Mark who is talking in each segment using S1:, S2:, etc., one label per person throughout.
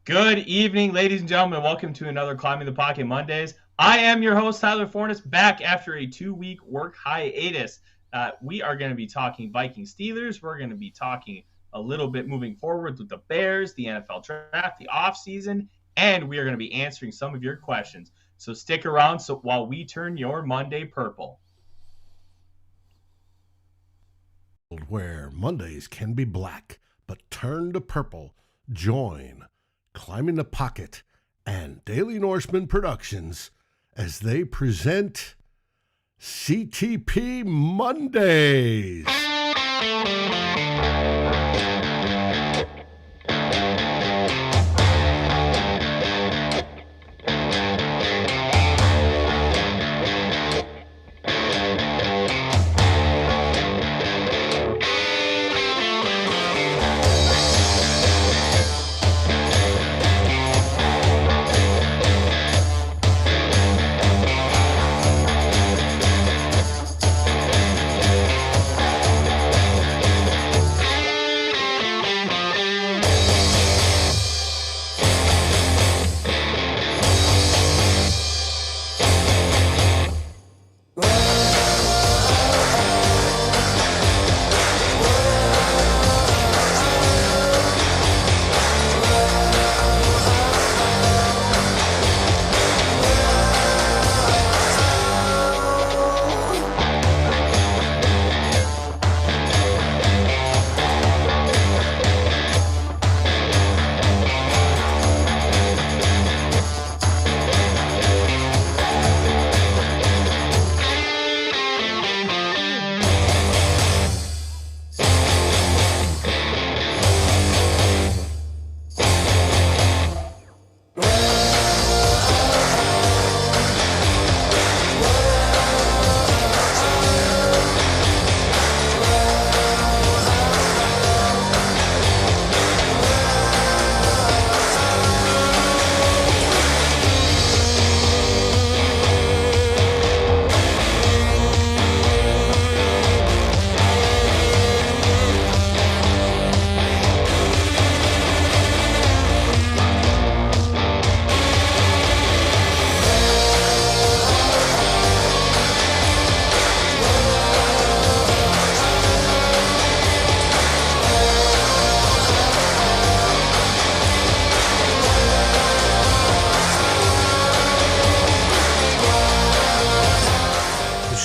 S1: Good evening, ladies and gentlemen. Welcome to another Climbing the Pocket Mondays. I am your host, Tyler Fornes, back after a 2-week work hiatus. We are going to be talking Vikings Steelers. We're going to be talking a little bit moving forward with the Bears, the NFL draft, the offseason, and we are going to be answering some of your questions. So stick around while we turn your Monday purple.
S2: Where Mondays can be black, but turn to purple. Join Climbing the Pocket and Daily Norseman Productions as they present CTP Mondays.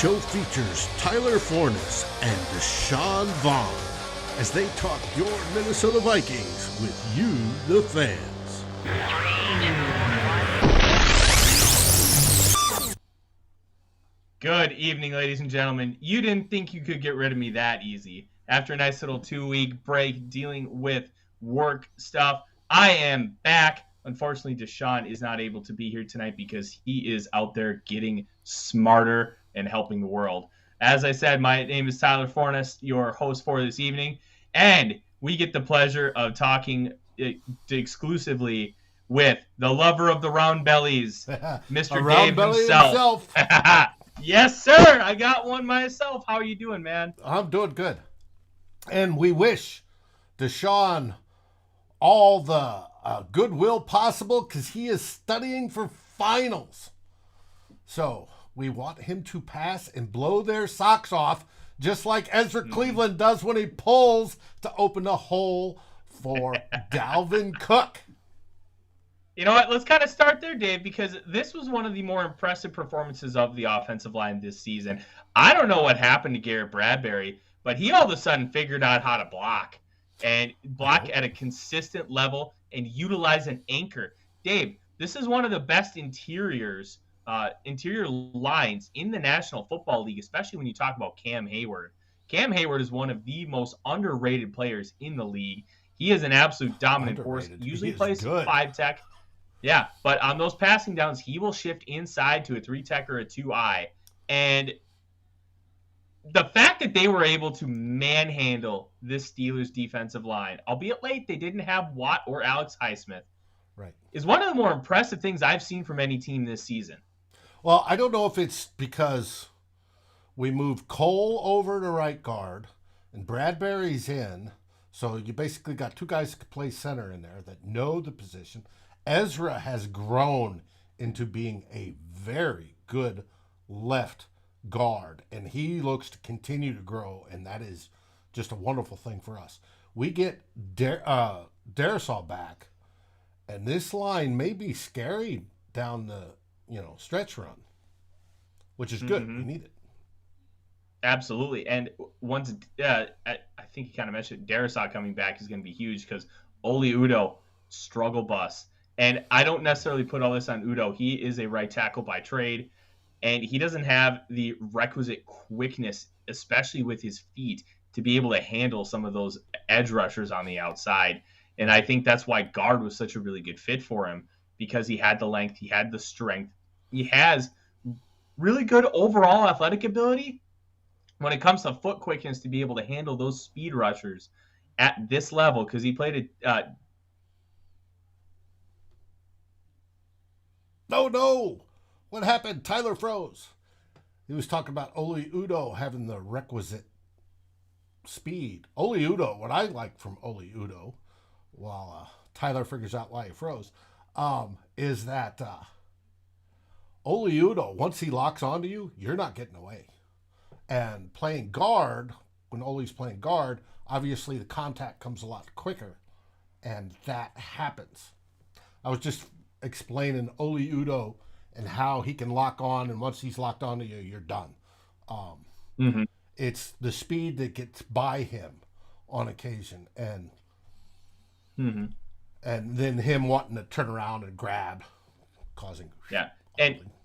S2: Show features Tyler Fornes and Deshaun Vaughn as they talk your Minnesota Vikings with you, the fans.
S1: Good evening, ladies and gentlemen. You didn't think you could get rid of me that easy. After a nice little 2-week break dealing with work stuff, I am back. Unfortunately, Deshaun is not able to be here tonight because he is out there getting smarter and helping the world. As I said, my name is Tyler Fornes, your host for this evening, and we get the pleasure of talking exclusively with the lover of the round bellies, Mr. Dave himself. Yes, sir. I got one myself. How are you doing, man?
S2: I'm doing good. And we wish Deshaun all the goodwill possible because he is studying for finals. So we want him to pass and blow their socks off, just like Ezra Cleveland does when he pulls to open a hole for Dalvin Cook.
S1: You know what? Let's kind of start there, Dave, because this was one of the more impressive performances of the offensive line this season. I don't know what happened to Garrett Bradbury, but he all of a sudden figured out how to block at a consistent level and utilize an anchor. Dave, this is one of the best interior lines in the National Football League, especially when you talk about Cam Hayward. Cam Hayward is one of the most underrated players in the league. He is an absolute dominant force. Usually plays 5-tech. Yeah, but on those passing downs, he will shift inside to a 3-tech or a 2-eye. And the fact that they were able to manhandle this Steelers defensive line, albeit late, they didn't have Watt or Alex Highsmith,
S2: right,
S1: is one of the more impressive things I've seen from any team this season.
S2: Well, I don't know if it's because we moved Cole over to right guard and Bradbury's in, So you basically got two guys that can play center in there that know the position. Ezra has grown into being a very good left guard, and he looks to continue to grow, and that is just a wonderful thing for us. We get Darrisaw back, and this line may be scary down the stretch run, which is good. We need it.
S1: Absolutely. And once I think you kind of mentioned Darrisaw coming back is going to be huge because Oli Udoh, struggle bus. And I don't necessarily put all this on Udoh. He is a right tackle by trade, and he doesn't have the requisite quickness, especially with his feet, to be able to handle some of those edge rushers on the outside. And I think that's why guard was such a really good fit for him, because he had the length, he had the strength, he has really good overall athletic ability when it comes to foot quickness to be able to handle those speed rushers at this level, because he played a
S2: No. What happened? Tyler froze. He was talking about Oli Udoh having the requisite speed. Oli Udoh, what I like from Oli Udoh, while Tyler figures out why he froze, is that Oli Udoh, once he locks onto you, you're not getting away. And playing guard, when Oli's playing guard, obviously the contact comes a lot quicker, and that happens. I was just explaining Oli Udoh and how he can lock on, and once he's locked onto you, you're done. It's the speed that gets by him on occasion, and then him wanting to turn around and grab, causing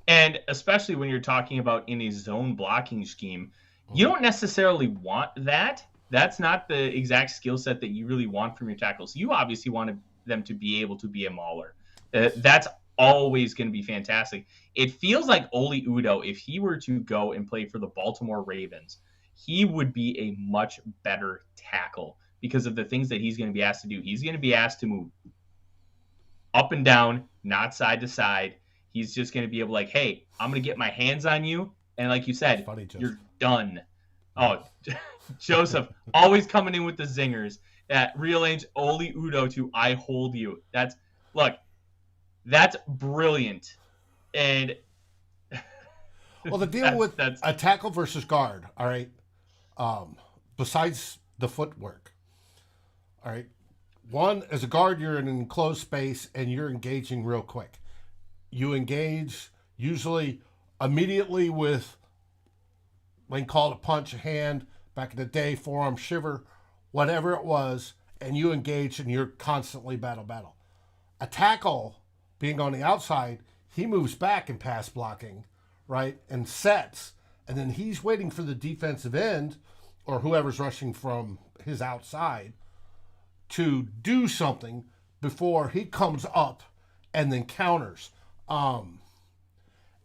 S1: and especially when you're talking about in a zone blocking scheme, you don't necessarily want that. That's not the exact skill set that you really want from your tackles. You obviously want them to be able to be a mauler. That's always going to be fantastic. It feels like Oli Udoh, if he were to go and play for the Baltimore Ravens, he would be a much better tackle because of the things that he's going to be asked to do. He's going to be asked to move up and down, not side to side. He's just going to be able like, hey, I'm going to get my hands on you. And like you said,
S2: funny,
S1: you're done. Oh, Joseph, always coming in with the zingers. That rearrange Oli Udoh to I hold you. That's brilliant. And
S2: well, the deal with a tackle versus guard, all right, besides the footwork, all right, one, as a guard, you're in an enclosed space and you're engaging real quick. You engage usually immediately with, when called a punch, a hand, back in the day, forearm shiver, whatever it was, and you engage and you're constantly battle. A tackle, being on the outside, he moves back in pass blocking, right, and sets, and then he's waiting for the defensive end or whoever's rushing from his outside to do something before he comes up and then counters. And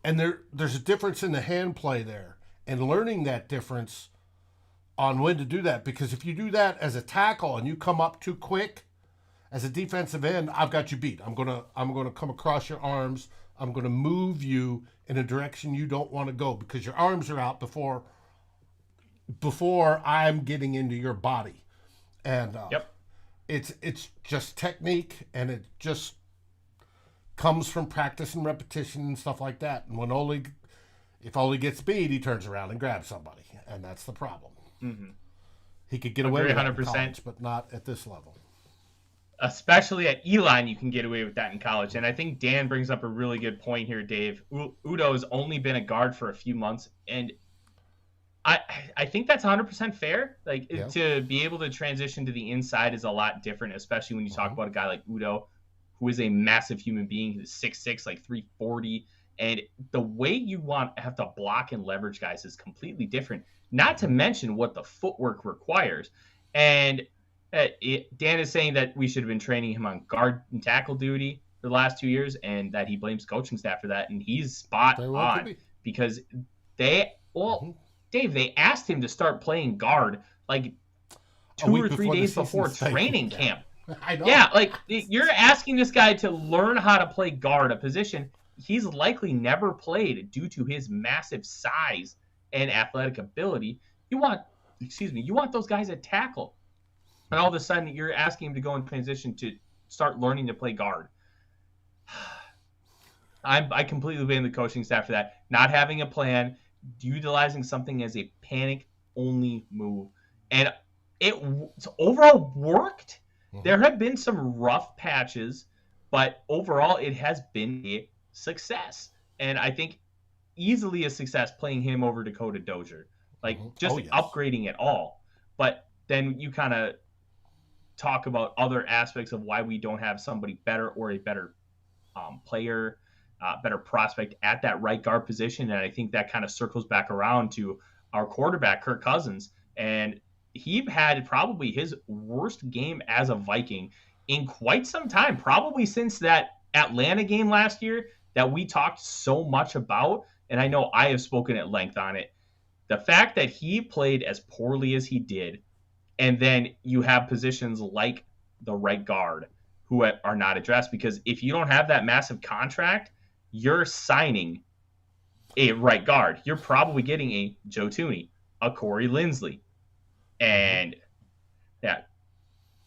S2: there's a difference in the hand play there, and learning that difference on when to do that, because if you do that as a tackle and you come up too quick, as a defensive end, I've got you beat. I'm gonna come across your arms. I'm gonna move you in a direction you don't want to go because your arms are out before I'm getting into your body. And it's just technique, and it just comes from practice and repetition and stuff like that. And when if Oli gets beat, he turns around and grabs somebody, and that's the problem. He could get away with that in college, but not at this level.
S1: Especially at E-line, you can get away with that in college. And I think Dan brings up a really good point here, Dave. Udoh has only been a guard for a few months, and I think that's 100% fair. To be able to transition to the inside is a lot different, especially when you talk about a guy like Udoh, who is a massive human being, who's 6'6", like 340. And the way you have to block and leverage guys is completely different, not to mention what the footwork requires. And Dan is saying that we should have been training him on guard and tackle duty for the last 2 years, and that he blames coaching staff for that. And he's spot on because Dave, they asked him to start playing guard like 2 or 3 days before training camp.
S2: I know.
S1: Yeah, like you're asking this guy to learn how to play guard, a position he's likely never played due to his massive size and athletic ability. You want those guys at tackle. and all of a sudden you're asking him to go in transition to start learning to play guard. I completely blame the coaching staff for that. Not having a plan, utilizing something as a panic-only move. And it's overall worked. Mm-hmm. There have been some rough patches, but overall it has been a success. And I think easily a success playing him over Dakota Dozier. Like, just upgrading it all. But then you kind of talk about other aspects of why we don't have somebody better or a better player, better prospect at that right guard position. And I think that kind of circles back around to our quarterback, Kirk Cousins. And he had probably his worst game as a Viking in quite some time, probably since that Atlanta game last year that we talked so much about. And I know I have spoken at length on it. The fact that he played as poorly as he did, and then you have positions like the right guard who are not addressed, because if you don't have that massive contract, you're signing a right guard. You're probably getting a Joe Thuney, a Corey Linsley. And yeah,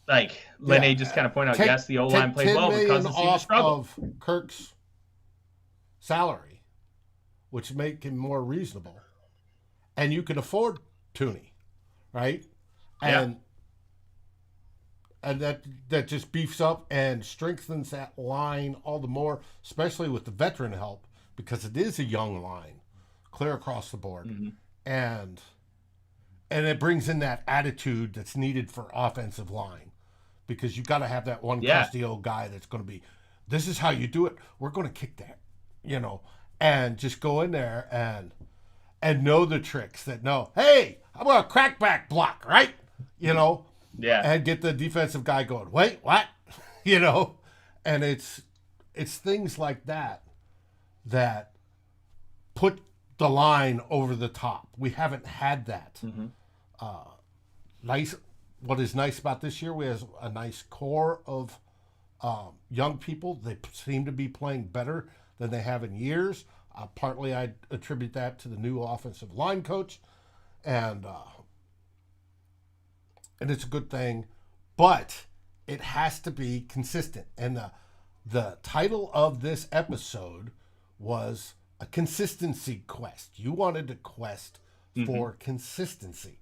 S1: like Lene just kind of pointed out, yes, the O-line played well because it seemed to struggle.
S2: Of Kirk's salary, which make him more reasonable. And you can afford Thuney, right? And that just beefs up and strengthens that line all the more, especially with the veteran help, because it is a young line, clear across the board. Mm-hmm. And it brings in that attitude that's needed for offensive line, because you got to have that one crusty old guy that's going to be, this is how you do it. We're going to kick that, and just go in there and know the tricks that know, hey, I'm going to crack back block, right? And get the defensive guy going, wait, what? And it's things like that put the line over the top. We haven't had that. Mm-hmm. Nice. What is nice about this year, we have a nice core of young people. They seem to be playing better than they have in years. Partly I attribute that to the new offensive line coach, and it's a good thing, but it has to be consistent. And the title of this episode was a consistency quest. You wanted to quest for consistency,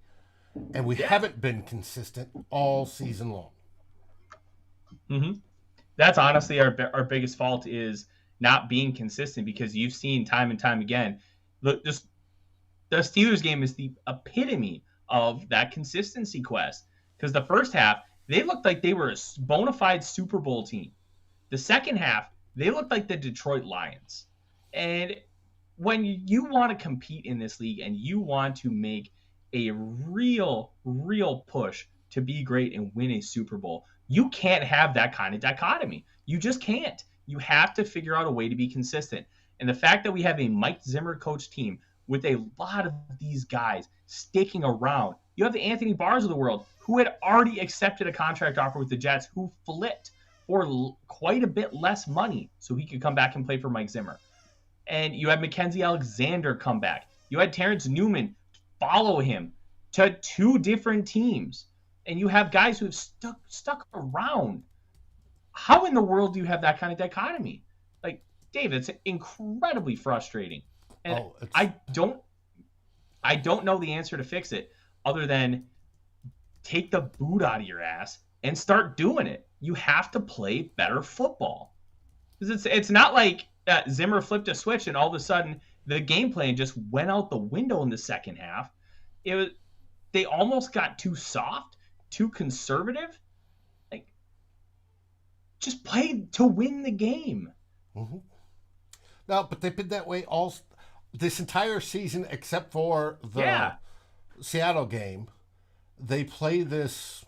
S2: and we haven't been consistent all season long.
S1: Mm-hmm. That's honestly our biggest fault, is not being consistent, because you've seen time and time again, the Steelers game is the epitome of that consistency quest. Because the first half, they looked like they were a bona fide Super Bowl team. The second half, they looked like the Detroit Lions. And when you want to compete in this league and you want to make a real push to be great and win a Super Bowl, you can't have that kind of dichotomy. You just can't. You have to figure out a way to be consistent. And the fact that we have a Mike Zimmer coach team with a lot of these guys sticking around. You have the Anthony Barrs of the world, who had already accepted a contract offer with the Jets, who flipped for quite a bit less money so he could come back and play for Mike Zimmer. And you had Mackenzie Alexander come back. You had Terrence Newman follow him to 2 different teams. And you have guys who have stuck around. How in the world do you have that kind of dichotomy? Like, Dave, it's incredibly frustrating. And I don't know the answer to fix it, other than take the boot out of your ass and start doing it. You have to play better football. Because it's not like Zimmer flipped a switch and all of a sudden the game plan just went out the window in the second half. They almost got too soft, too conservative. Like, just play to win the game.
S2: Mm-hmm. No, but they've been that way all this entire season, except for the Seattle game. They play this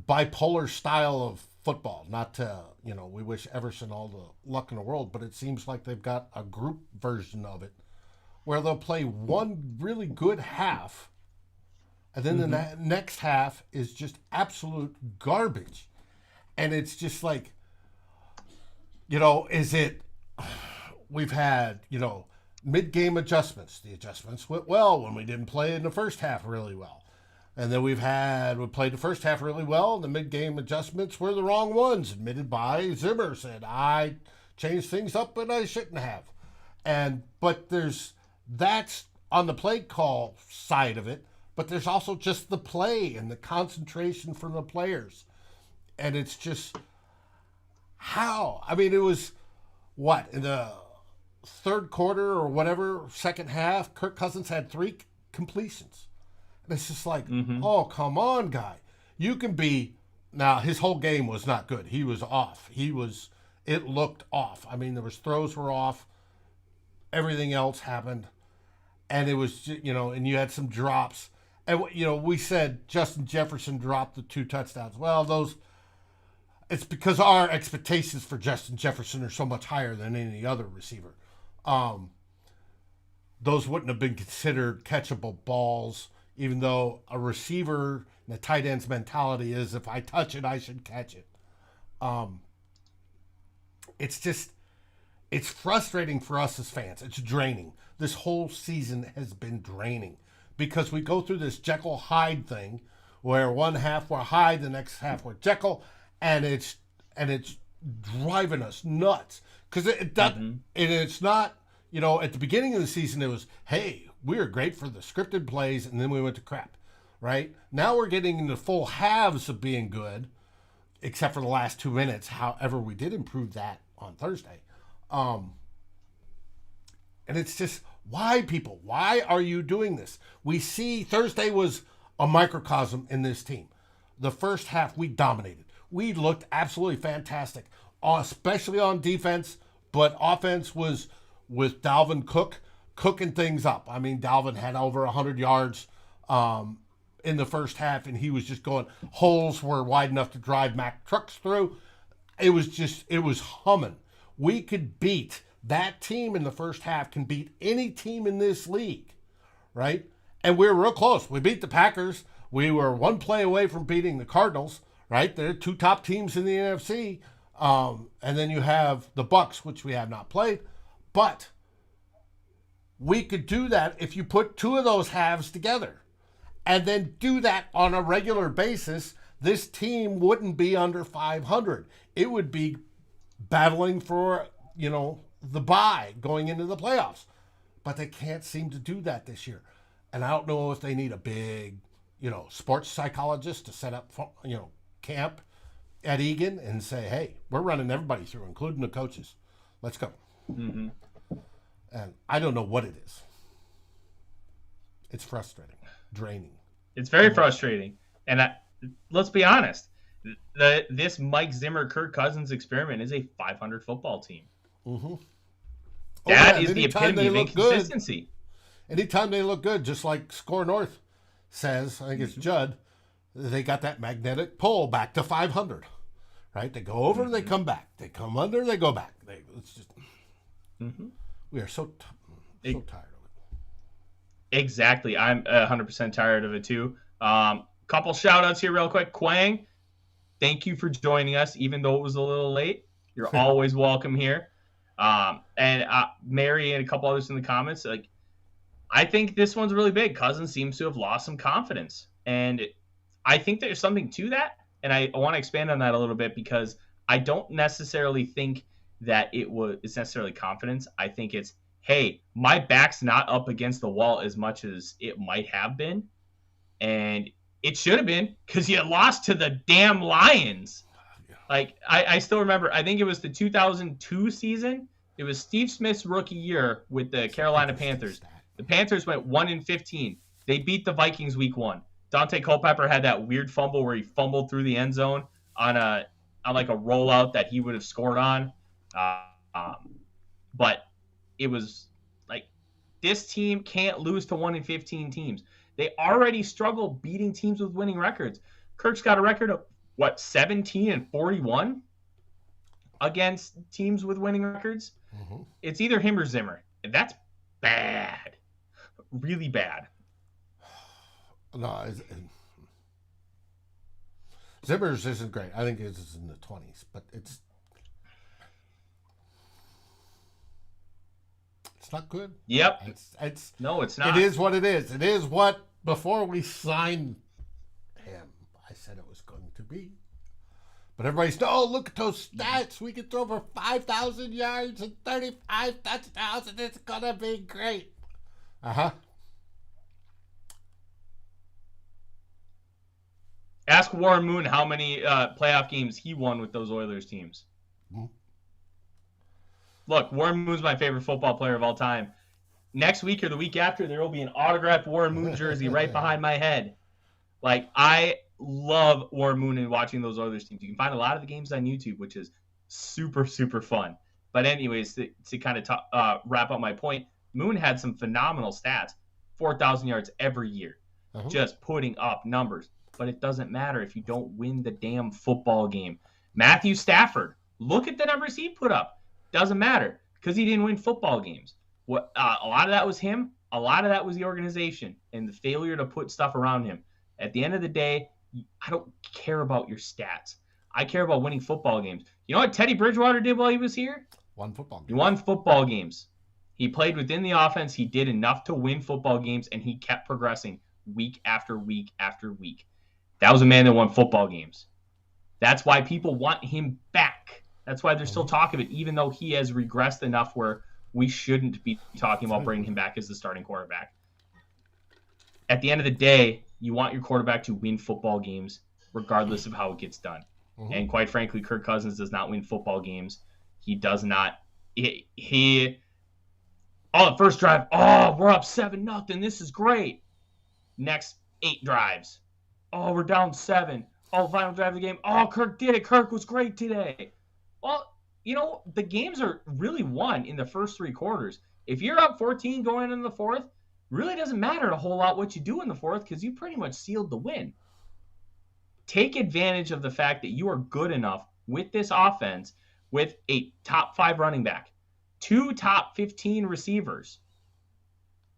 S2: bipolar style of football. Not to, we wish Everson all the luck in the world, but it seems like they've got a group version of it where they'll play one really good half, and then the next half is just absolute garbage. And it's just like, is it, we've had, mid-game adjustments. The adjustments went well when we didn't play in the first half really well. And then we played the first half really well. The mid-game adjustments were the wrong ones, admitted by Zimmer. Said, I changed things up, but I shouldn't have. But that's on the play call side of it, but there's also just the play and the concentration from the players. And it's just how? I mean, it was what? In the third quarter or whatever, second half, Kirk Cousins had 3 completions. And it's just like, oh, come on, guy. You can be... Now, his whole game was not good. He was off. It looked off. I mean, there was throws were off. Everything else happened. And it was, and you had some drops. And, we said Justin Jefferson dropped the 2 touchdowns. Well, it's because our expectations for Justin Jefferson are so much higher than any other receiver. Those wouldn't have been considered catchable balls, even though a receiver and a tight end's mentality is if I touch it, I should catch it. It's frustrating for us as fans. It's draining. This whole season has been draining because we go through this Jekyll-Hyde thing where one half we're Hyde, the next half we're Jekyll, and it's driving us nuts because it's not, at the beginning of the season it was, hey, we were great for the scripted plays, and then we went to crap, right? Now we're getting into full halves of being good, except for the last 2 minutes. However, we did improve that on Thursday. And it's just, why, people? Why are you doing this? We see Thursday was a microcosm in this team. The first half, we dominated. We looked absolutely fantastic, especially on defense, but offense was with Dalvin Cook cooking things up. I mean, Dalvin had over 100 yards in the first half, and he was just going, holes were wide enough to drive Mack trucks through. It was humming. We could beat that team in the first half, can beat any team in this league, right? And we were real close. We beat the Packers. We were 1 play away from beating the Cardinals, right? They're 2 top teams in the NFC. And then you have the Bucs, which we have not played. But we could do that if you put 2 of those halves together and then do that on a regular basis. This team wouldn't be under 500. It would be battling for, the bye going into the playoffs. But they can't seem to do that this year. And I don't know if they need a big, sports psychologist to set up, camp at Egan and say, hey, we're running everybody through, including the coaches. Let's go. Mm-hmm. And I don't know what it is. It's frustrating, draining.
S1: It's very frustrating. And let's be honest. This Mike Zimmer, Kirk Cousins experiment is a 500 football team.
S2: Mm-hmm.
S1: That is the epitome of inconsistency.
S2: Anytime they look good, just like Score North says, I think it's Judd, they got that magnetic pull back to 500, right? They go over, they come back. They come under, they go back. It's just, we are so tired of it.
S1: Exactly. I'm 100% tired of it too. Couple shout outs here real quick. Quang, thank you for joining us, even though it was a little late. You're always welcome here. And Mary and a couple others in the comments, I think this one's really big. Cousins seems to have lost some confidence. And I think there's something to that. And I want to expand on that a little bit because I don't necessarily think that it's necessarily confidence. I think it's, hey, my back's not up against the wall as much as it might have been. And it should have been because you lost to the damn Lions. I still remember, I think it was the 2002 season. It was Steve Smith's rookie year with the Carolina Panthers. The Panthers went 1-15. They beat the Vikings week 1. Dante Culpepper had that weird fumble where he fumbled through the end zone on a rollout that he would have scored on. But it was this team can't lose to 1-15 teams. They already struggle beating teams with winning records. Kirk's got a record of 17-41 against teams with winning records. Mm-hmm. It's either him or Zimmer. And that's bad. Really bad.
S2: No, Zimmer's isn't great. I think it's in the 20s, but it's not good.
S1: Yep.
S2: It's
S1: no, it's not.
S2: It is what it is. It is what before we signed be. But everybody's, oh, look at those stats. We can throw for 5,000 yards and 35 touchdowns, and it's going to be great. Uh-huh.
S1: Ask Warren Moon how many playoff games he won with those Oilers teams. Mm-hmm. Look, Warren Moon's my favorite football player of all time. Next week or the week after, there will be an autographed Warren Moon jersey right behind my head. Like, I love Warren Moon and watching those Oilers teams. You can find a lot of the games on YouTube, which is super, super fun. But anyways, to kind of wrap up my point, Moon had some phenomenal stats. 4,000 yards every year. Uh-huh. Just putting up numbers. But it doesn't matter if you don't win the damn football game. Matthew Stafford, look at the numbers he put up. Doesn't matter because he didn't win football games. What a lot of that was him. A lot of that was the organization and the failure to put stuff around him. At the end of the day, I don't care about your stats. I care about winning football games. You know what Teddy Bridgewater did while he was here?
S2: Won football games.
S1: He won football games. He played within the offense. He did enough to win football games, and he kept progressing week after week after week. That was a man that won football games. That's why people want him back. That's why there's still talk of it, even though he has regressed enough where we shouldn't be talking about bringing him back as the starting quarterback. At the end of the day, you want your quarterback to win football games regardless of how it gets done. Mm-hmm. And quite frankly, Kirk Cousins does not win football games. He does not. The first drive, we're up 7-0. This is great. Next 8 drives. We're down 7. Final drive of the game. Kirk did it. Kirk was great today. Well, the games are really won in the first 3 quarters. If you're up 14 going into the fourth, really doesn't matter a whole lot what you do in the fourth because you pretty much sealed the win. Take advantage of the fact that you are good enough with this offense with a top 5 running back, 2 top 15 receivers,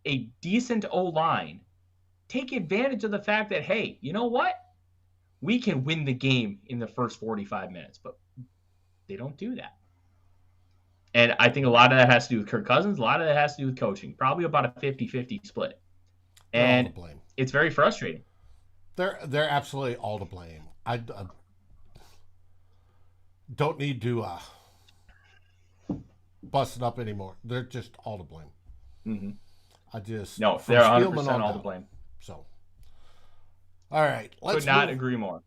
S1: a decent O-line. Take advantage of the fact that, hey, you know what? We can win the game in the first 45 minutes, but they don't do that. And I think a lot of that has to do with Kirk Cousins. A lot of that has to do with coaching. Probably about a 50-50 split. And it's very frustrating.
S2: They're absolutely all to blame. I don't need to bust it up anymore. They're just all to blame.
S1: Mm-hmm.
S2: No,
S1: they're 100% all to blame.
S2: So, all right.
S1: Could not agree more.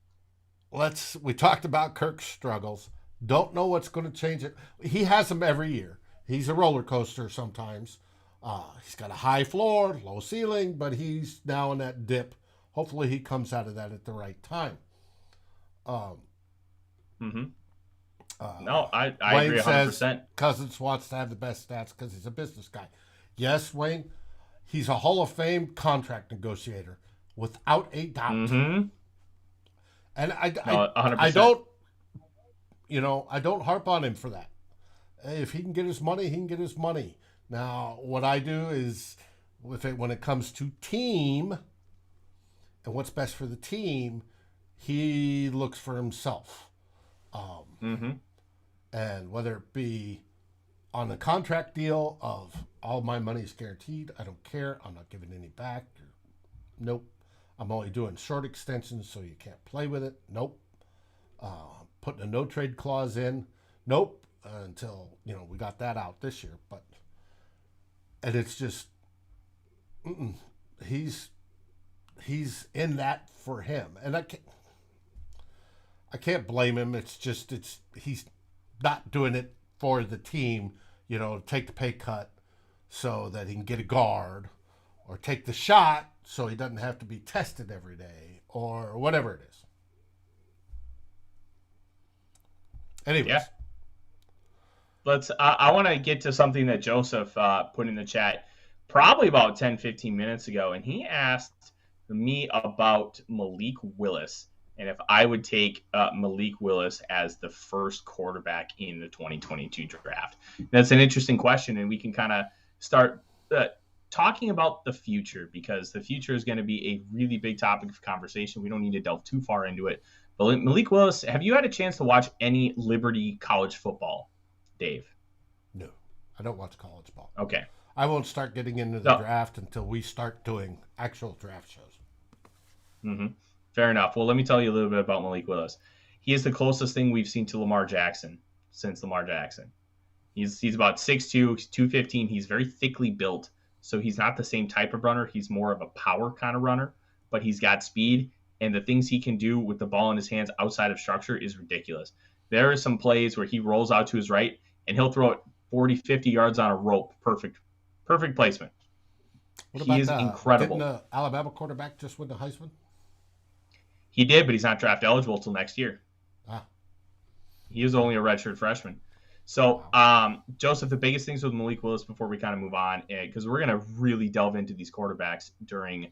S2: We talked about Kirk's struggles. Don't know what's going to change it. He has them every year. He's a roller coaster sometimes. He's got a high floor, low ceiling, but he's now in that dip. Hopefully he comes out of that at the right time.
S1: No, I agree 100%.
S2: Says Cousins wants to have the best stats because he's a business guy. Yes, Wayne, he's a Hall of Fame contract negotiator without a doubt.
S1: Mm-hmm.
S2: And I
S1: 100%.
S2: I don't harp on him for that. If he can get his money, he can get his money. Now, what I do is, when it comes to team and what's best for the team, he looks for himself. And whether it be on a contract deal of all my money is guaranteed, I don't care, I'm not giving any back. Nope. I'm only doing short extensions so you can't play with it. Nope. Putting a no trade clause in. Nope. Until, we got that out this year. And it's just, he's in that for him. And I can't blame him. He's not doing it for the team, take the pay cut so that he can get a guard, or take the shot so he doesn't have to be tested every day, or whatever it is. Anyways.
S1: Yeah. I want to get to something that Joseph put in the chat probably about 10, 15 minutes ago, and he asked me about Malik Willis and if I would take Malik Willis as the first quarterback in the 2022 draft. That's an interesting question, and we can kind of start talking about the future, because the future is going to be a really big topic of conversation. We don't need to delve too far into it. But Malik Willis, have you had a chance to watch any Liberty college football, Dave?
S2: No, I don't watch college ball.
S1: Okay.
S2: I won't start getting into the draft until we start doing actual draft shows.
S1: Mm-hmm. Fair enough. Well, let me tell you a little bit about Malik Willis. He is the closest thing we've seen to Lamar Jackson since Lamar Jackson. He's about 6'2", 215. He's very thickly built, so he's not the same type of runner. He's more of a power kind of runner, but he's got speed, and the things he can do with the ball in his hands outside of structure is ridiculous. There are some plays where he rolls out to his right, and he'll throw it 40, 50 yards on a rope. Perfect placement. He is incredible.
S2: Didn't the Alabama quarterback just win the Heisman?
S1: He did, but he's not draft eligible till next year. He is only a redshirt freshman. So, Joseph, the biggest things with Malik Willis before we kind of move on, because we're going to really delve into these quarterbacks during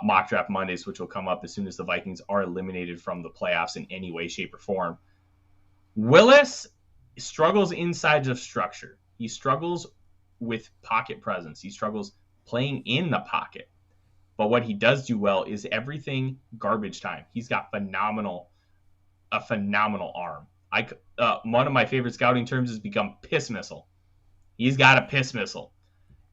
S1: mock draft Mondays, which will come up as soon as the Vikings are eliminated from the playoffs in any way, shape, or form. Willis struggles inside of structure. He struggles with pocket presence. He struggles playing in the pocket. But what he does do well is everything garbage time. He's got a phenomenal arm. One of my favorite scouting terms has become piss missile. He's got a piss missile.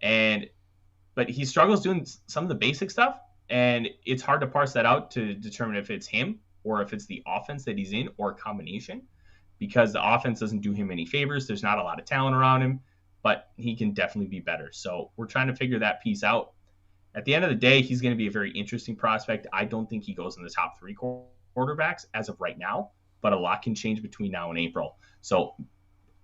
S1: But he struggles doing some of the basic stuff, and it's hard to parse that out to determine if it's him or if it's the offense that he's in or a combination, because the offense doesn't do him any favors. There's not a lot of talent around him, but he can definitely be better. So we're trying to figure that piece out. At the end of the day, he's going to be a very interesting prospect. I don't think he goes in the top 3 quarterbacks as of right now, but a lot can change between now and April. So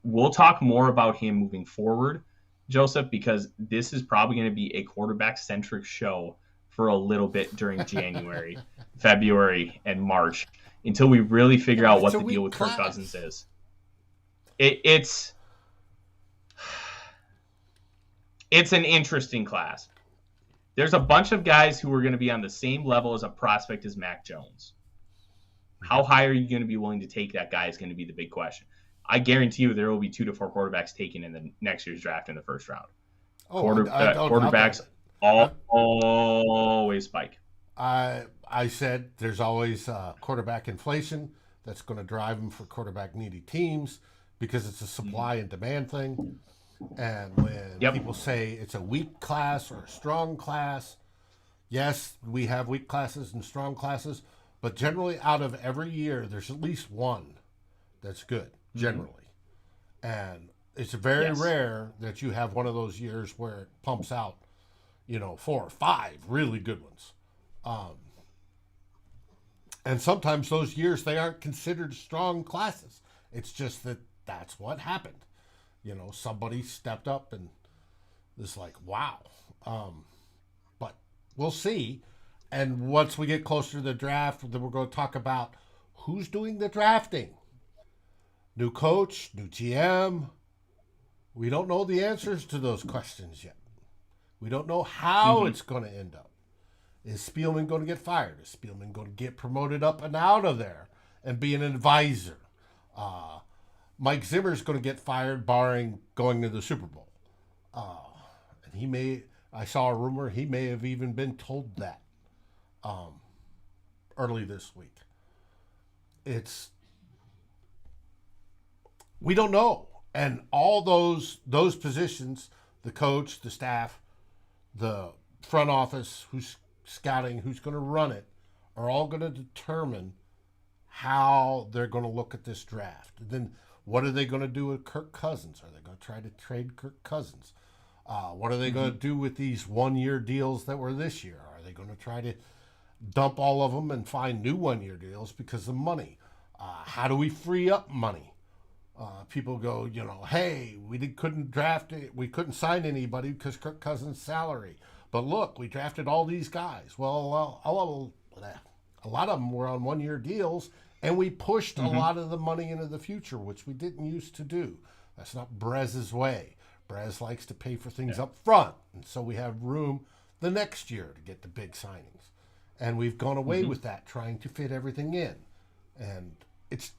S1: we'll talk more about him moving forward, Joseph, because this is probably going to be a quarterback-centric show for a little bit during January, February, and March until we really figure out what the deal with Kirk Cousins is. It's an interesting class. There's a bunch of guys who are going to be on the same level as a prospect as Mac Jones. How high are you going to be willing to take that guy is going to be the big question. I guarantee you there will be 2 to 4 quarterbacks taken in the next year's draft in the first round. Quarterbacks always spike.
S2: I said there's always quarterback inflation that's going to drive them for quarterback needy teams because it's a supply and demand thing. And when people say it's a weak class or a strong class, yes, we have weak classes and strong classes, but generally out of every year, there's at least one that's good, generally. And it's very rare that you have one of those years where it pumps out, 4 or 5 really good ones. And sometimes those years, they aren't considered strong classes. It's just that that's what happened. Somebody stepped up and it's like, wow. But we'll see. And once we get closer to the draft, then we're going to talk about who's doing the drafting. New coach, new GM. We don't know the answers to those questions yet. We don't know how it's going to end up. Is Spielman going to get fired? Is Spielman going to get promoted up and out of there and be an advisor? Mike Zimmer's going to get fired, barring going to the Super Bowl. And I saw a rumor he may have even been told that early this week. We don't know. And all those positions, the coach, the staff, the front office, who's scouting, who's going to run it, are all going to determine how they're going to look at this draft. And then what are they going to do with Kirk Cousins? Are they going to try to trade Kirk Cousins? What are they going to do with these one-year deals that were this year? Are they going to try to dump all of them and find new one-year deals because of money? How do we free up money? People go, hey, we couldn't draft it. We couldn't sign anybody because Kirk Cousins' salary. But look, we drafted all these guys. Well, a lot of them were on one-year deals, and we pushed a lot of the money into the future, which we didn't used to do. That's not Brez's way. Brez likes to pay for things up front, and so we have room the next year to get the big signings. And we've gone away with that, trying to fit everything in. And it's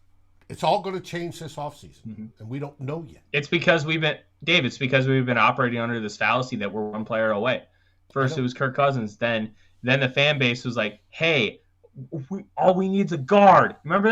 S2: all going to change this offseason, and we don't know yet.
S1: It's because we've been operating under this fallacy that we're one player away. First it was Kirk Cousins, then the fan base was like, hey, all we need is a guard. Remember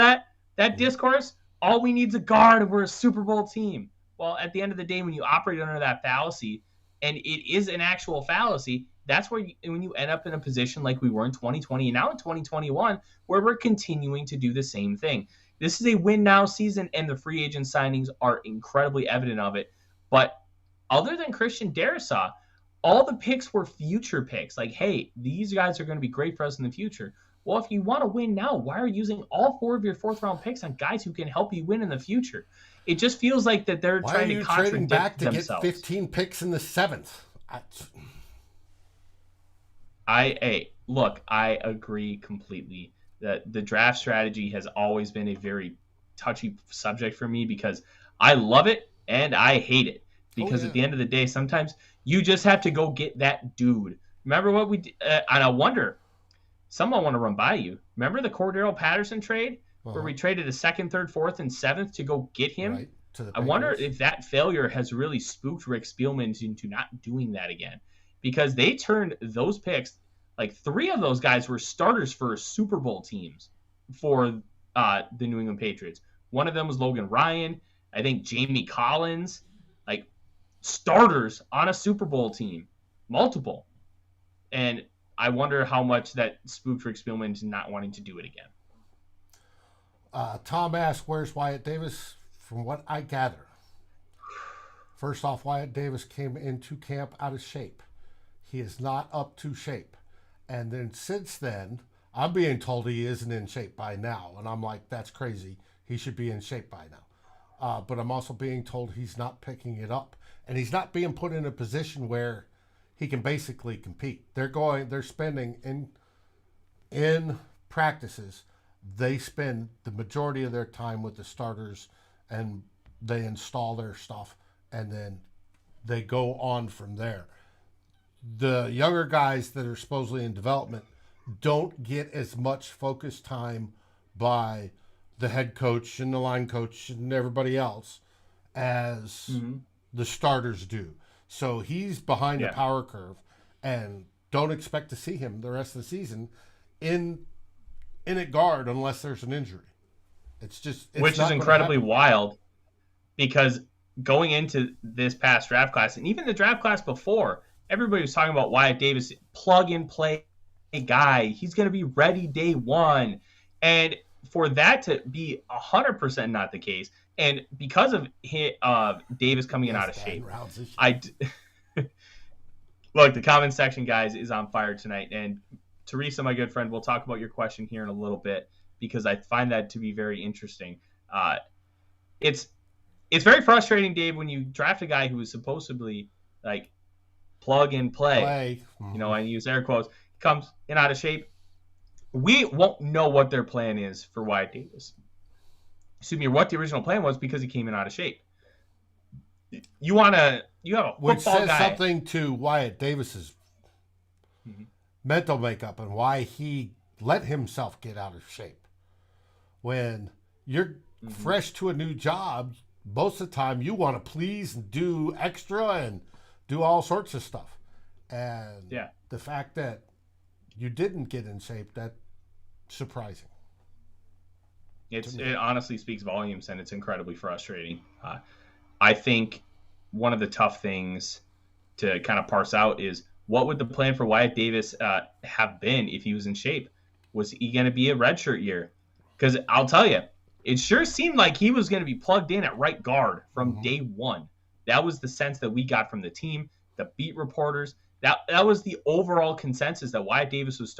S1: that discourse? All we need is a guard and we're a Super Bowl team. Well, at the end of the day, when you operate under that fallacy, and it is an actual fallacy, that's where when you end up in a position like we were in 2020 and now in 2021, where we're continuing to do the same thing. This is a win now season, and the free agent signings are incredibly evident of it. But other than Christian Darrisaw, all the picks were future picks. Like, hey, these guys are going to be great for us in the future. Well, if you want to win now, why are you using all 4 of your 4th-round picks on guys who can help you win in the future? It just feels like that they're trying to contradict
S2: back to
S1: themselves.
S2: Get 15 picks in the 7th.
S1: Look, I agree completely that the draft strategy has always been a very touchy subject for me because I love it and I hate it. Because at the end of the day, sometimes you just have to go get that dude. Remember what we did? And I wonder, someone want to run by you. Remember the Cordero Patterson trade where we traded a 2nd, 3rd, 4th, and 7th to go get him?
S2: Right,
S1: I wonder if that failure has really spooked Rick Spielman into not doing that again. Because they turned those picks, like 3 of those guys were starters for Super Bowl teams for the New England Patriots. One of them was Logan Ryan. I think Jamie Collins. Like, starters on a Super Bowl team. Multiple. And I wonder how much that spooked Rick Spielman into not wanting to do it again.
S2: Tom asks, where's Wyatt Davis? From what I gather, first off, Wyatt Davis came into camp out of shape. He is not up to shape. And then since then, I'm being told he isn't in shape by now. And I'm like, that's crazy. He should be in shape by now. But I'm also being told he's not picking it up. And he's not being put in a position where he can basically compete. They're spending in practices, they spend the majority of their time with the starters and they install their stuff and then they go on from there. The younger guys that are supposedly in development don't get as much focus time by the head coach and the line coach and everybody else as the starters do. So he's behind the power curve and don't expect to see him the rest of the season in at guard unless there's an injury. Which is
S1: incredibly wild because going into this past draft class and even the draft class before, everybody was talking about Wyatt Davis, plug and play guy. He's going to be ready day one. And for that to be 100% not the case, and because of Davis coming in out of shape, look, the comment section, guys, is on fire tonight. And Teresa, my good friend, we'll talk about your question here in a little bit because I find that to be very interesting. It's very frustrating, Dave, when you draft a guy who is supposedly like plug and play. You know, I use air quotes, comes in out of shape. We won't know what their plan is for Wyatt Davis. Excuse me, what the original plan was because he came in out of shape. You have a football
S2: which says
S1: guy.
S2: Something to Wyatt Davis's mental makeup and why he let himself get out of shape. When you're fresh to a new job, most of the time you want to please and do extra and do all sorts of stuff. And the fact that you didn't get in shape, that's surprising.
S1: It honestly speaks volumes, and it's incredibly frustrating. I think one of the tough things to kind of parse out is what would the plan for Wyatt Davis have been if he was in shape? Was he going to be a redshirt year? Because I'll tell you, it sure seemed like he was going to be plugged in at right guard from day one. That was the sense that we got from the team, the beat reporters. That was the overall consensus that Wyatt Davis was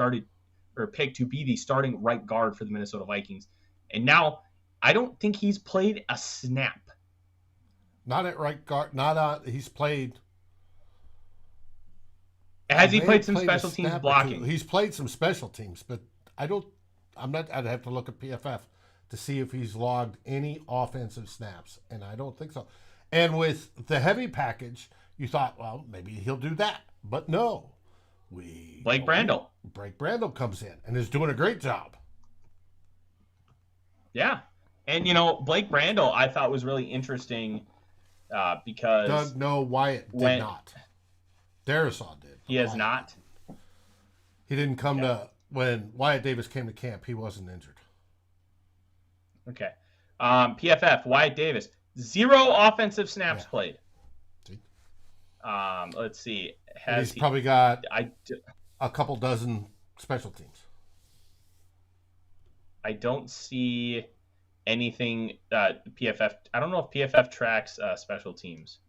S1: picked to be the starting right guard for the Minnesota Vikings. And now, I don't think he's played a snap.
S2: Not at right guard. He's played.
S1: Has he played some special teams blocking?
S2: He's played some special teams, but I'd have to look at PFF to see if he's logged any offensive snaps, and I don't think so. And with the heavy package, you thought, well, maybe he'll do that. But no.
S1: Blake Brandel.
S2: Blake Brandel comes in and is doing a great job.
S1: Yeah. And, Blake Brandel I thought was really interesting because...
S2: Wyatt did not. Darrisaw did.
S1: He has not?
S2: He didn't come to... When Wyatt Davis came to camp, he wasn't injured.
S1: Okay. PFF, Wyatt Davis, 0 offensive snaps played.
S2: See?
S1: Let's see.
S2: And he's probably got
S1: I
S2: a couple dozen special teams.
S1: I don't see anything. PFF. I don't know if PFF tracks special teams.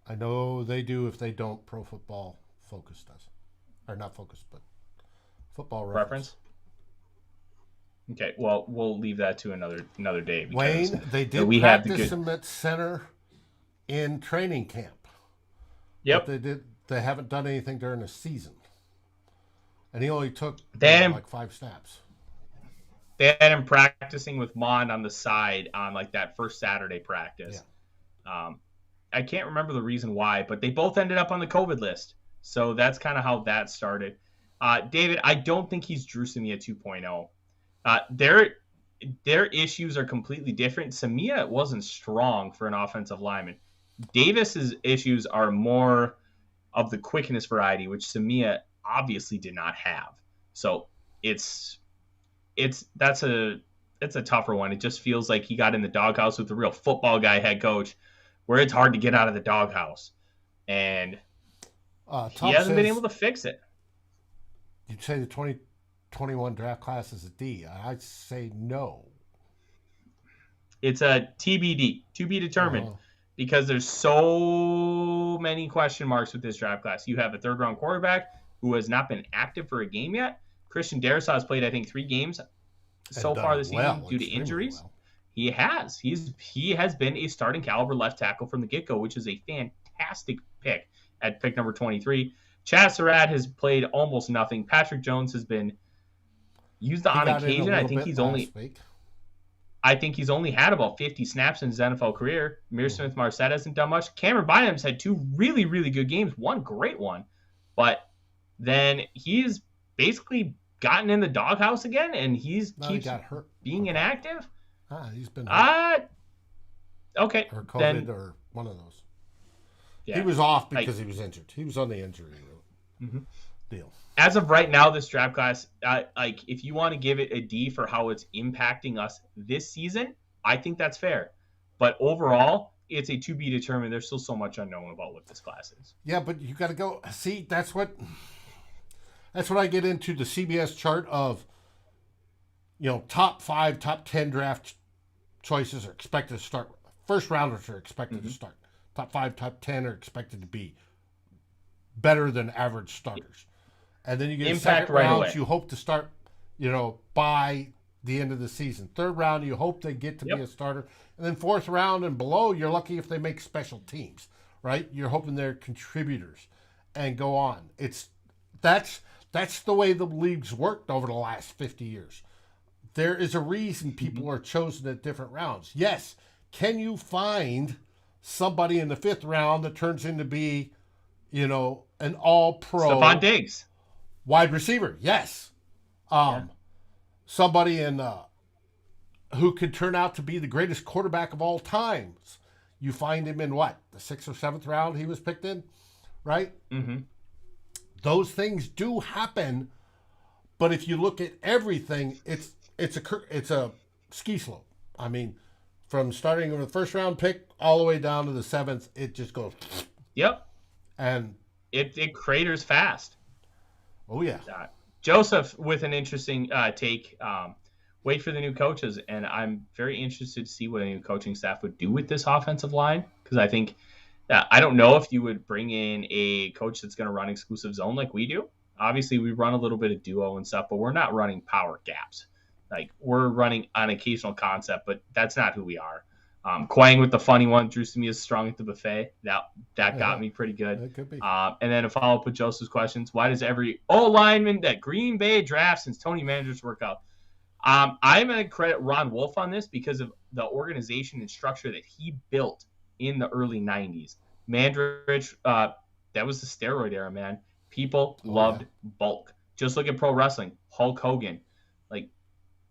S2: I know they do. If they don't, Pro Football Focus does, or not Focus, but Football Reference.
S1: Okay, well, we'll leave that to another day. Because,
S2: Wayne, they did practice him at center in training camp.
S1: Yep.
S2: But they haven't done anything during the season, and he only took like 5 snaps.
S1: They had him practicing with Mond on the side on like that first Saturday practice. Yeah. I can't remember the reason why, but they both ended up on the COVID list. So that's kind of how that started. David, I don't think he's Drew Samia 2.0. Their issues are completely different. Samia wasn't strong for an offensive lineman. Davis's issues are more of the quickness variety, which Samia obviously did not have. So it's a tougher one. It just feels like he got in the doghouse with a real football guy head coach, where it's hard to get out of the doghouse, and he hasn't been able to fix it.
S2: You'd say the 2021 draft class is a D. I'd say no.
S1: It's a TBD, to be determined, because there's so many question marks with this draft class. You have a third-round quarterback who has not been active for a game yet. Christian Darrisaw has played, I think, 3 games so far this season due to injuries. Well. He has. He has been a starting caliber left tackle from the get-go, which is a fantastic pick at pick number 23. Chad Surratt has played almost nothing. Patrick Jones has been used on occasion. I think he's only had about 50 snaps in his NFL career. Mir Smith-Marset hasn't done much. Cameron Bynum's had 2 really, really good games, one great one. But then he's basically gotten in the doghouse again, and he got hurt, being inactive.
S2: He's been hurt.
S1: Okay.
S2: Or COVID or one of those. Yeah. He was off because he was injured. He was on the injury deal.
S1: As of right now, this draft class, if you want to give it a D for how it's impacting us this season, I think that's fair. But overall, it's a to be determined. There's still so much unknown about what this class is.
S2: Yeah, but you got to go. See, that's what I get into the CBS chart of, top 5, top 10 draft choices are expected to start. First rounders are expected to start. Top 5, top 10 are expected to be better than average starters. And then you get
S1: impact
S2: second
S1: right
S2: rounds,
S1: away.
S2: You hope to start, by the end of the season. Third round, you hope they get to be a starter. And then fourth round and below, you're lucky if they make special teams, right? You're hoping they're contributors and go on. That's the way the league's worked over the last 50 years. There is a reason people are chosen at different rounds. Yes, can you find somebody in the 5th round that turns into be, an all-pro
S1: Stephon Diggs
S2: wide receiver? Yes. Somebody who could turn out to be the greatest quarterback of all times. You find him in what? The 6th or 7th round he was picked in, right?
S1: Mm-hmm.
S2: Those things do happen, but if you look at everything, it's a ski slope. I mean, from starting with the first round pick all the way down to the 7th, it just goes.
S1: Yep.
S2: And
S1: it craters fast.
S2: Oh yeah.
S1: Joseph with an interesting take. Wait for the new coaches, and I'm very interested to see what a new coaching staff would do with this offensive line, because I think I don't know if you would bring in a coach that's going to run exclusive zone like we do. Obviously, we run a little bit of duo and stuff, but we're not running power gaps. Like, we're running an occasional concept, but that's not who we are. Quang with the funny one, Drew Samia is strong at the buffet. That got me pretty good.
S2: That could be.
S1: And then a follow-up with Joseph's questions. Why does every O-lineman that Green Bay drafts since Tony Managers work out? I'm going to credit Ron Wolf on this because of the organization and structure that he built in the early 90s. Mandrich, that was the steroid era, man. People loved bulk. Just look at pro wrestling. Hulk Hogan. Like,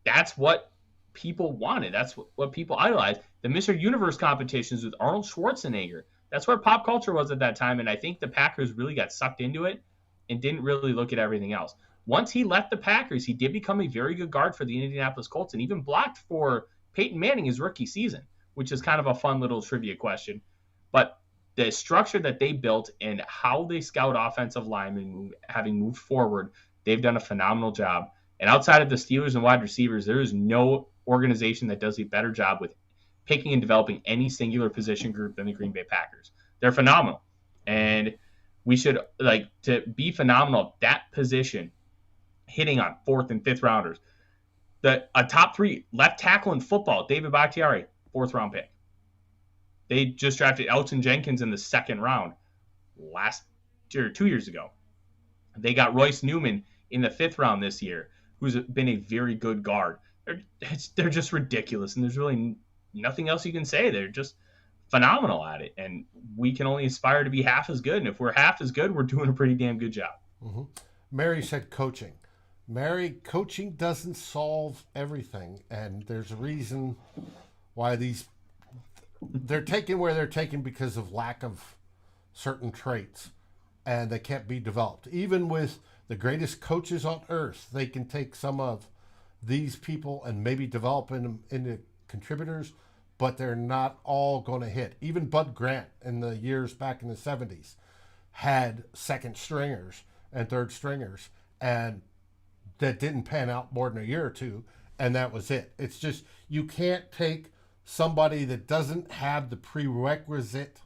S1: that's what people wanted. That's what people idolized. The Mr. Universe competitions with Arnold Schwarzenegger. That's where pop culture was at that time, and I think the Packers really got sucked into it and didn't really look at everything else. Once he left the Packers, he did become a very good guard for the Indianapolis Colts and even blocked for Peyton Manning his rookie season, which is kind of a fun little trivia question. But the structure that they built and how they scout offensive linemen, having moved forward, they've done a phenomenal job. And outside of the Steelers and wide receivers, there is no organization that does a better job with picking and developing any singular position group than the Green Bay Packers. They're phenomenal. And we should, to be phenomenal at that position, hitting on 4th and 5th rounders. A top 3 left tackle in football, David Bakhtiari, 4th round pick. They just drafted Elton Jenkins in the 2nd round last year, 2 years ago. They got Royce Newman in the 5th round this year, who's been a very good guard. They're just ridiculous, and there's really nothing else you can say. They're just phenomenal at it, and we can only aspire to be half as good. And if we're half as good, we're doing a pretty damn good job.
S2: Mm-hmm. Mary said coaching. Mary, coaching doesn't solve everything, and there's a reason why they're taken where they're taken because of lack of certain traits, and they can't be developed. Even with the greatest coaches on earth, they can take some of these people and maybe develop them into contributors, but they're not all going to hit. Even Bud Grant in the years back in the 70s had 2nd stringers and 3rd stringers, and that didn't pan out more than a year or 2, and that was it. It's just, you can't take somebody that doesn't have the prerequisite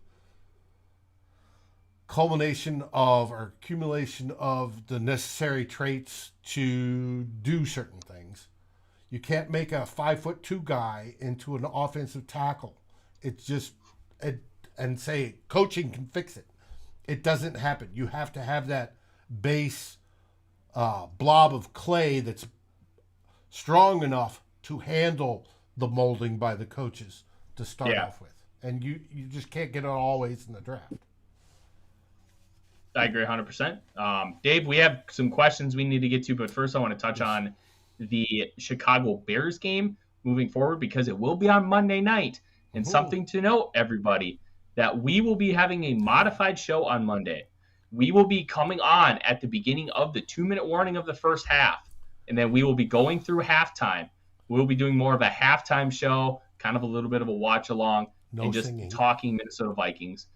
S2: culmination of or accumulation of the necessary traits to do certain things. You can't make a 5'2" guy into an offensive tackle. It's just, and say coaching can fix it. It doesn't happen. You have to have that base blob of clay that's strong enough to handle the molding by the coaches to start off with. And you just can't get it always in the draft.
S1: I agree 100%. Dave, we have some questions we need to get to, but first I want to touch on the Chicago Bears game moving forward, because it will be on Monday night. And something to note, everybody, that we will be having a modified show on Monday. We will be coming on at the beginning of the 2-minute warning of the first half, and then we will be going through halftime. We'll be doing more of a halftime show, kind of a little bit of a watch along, and just talking Minnesota Vikings.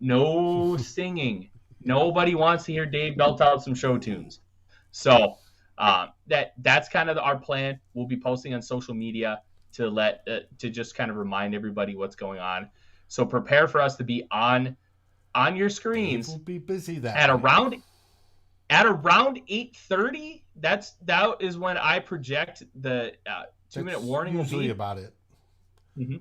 S1: No singing. Nobody wants to hear Dave belt out some show tunes. So that's kind of our plan. We'll be posting on social media to just kind of remind everybody what's going on. So prepare for us to be on your screens.
S2: We'll be busy that
S1: at around 8:30. That is when I project the 2-minute warning.
S2: Usually about it.
S1: Mm-hmm.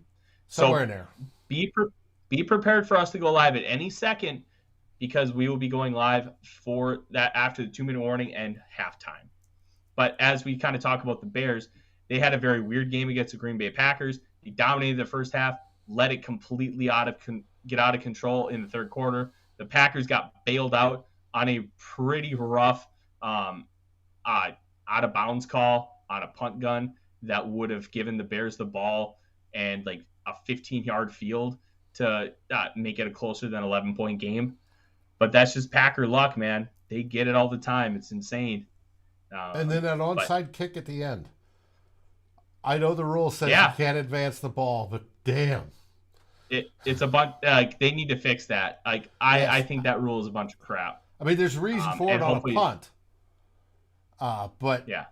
S2: Somewhere in there.
S1: Be prepared for us to go live at any second, because we will be going live for that after the 2-minute warning and halftime. But as we kind of talk about the Bears, they had a very weird game against the Green Bay Packers. They dominated the first half, let it completely get out of control in the 3rd quarter. The Packers got bailed out on a pretty rough out of bounds call on a punt gun that would have given the Bears the ball and like a 15-yard field to make it a closer than 11-point game. But that's just Packer luck, man. They get it all the time. It's insane.
S2: And then an onside kick at the end. I know the rule says you can't advance the ball, but damn.
S1: It's a bunch. They need to fix that. I think that rule is a bunch of crap.
S2: I mean, there's a reason for it on a punt. But
S1: yeah.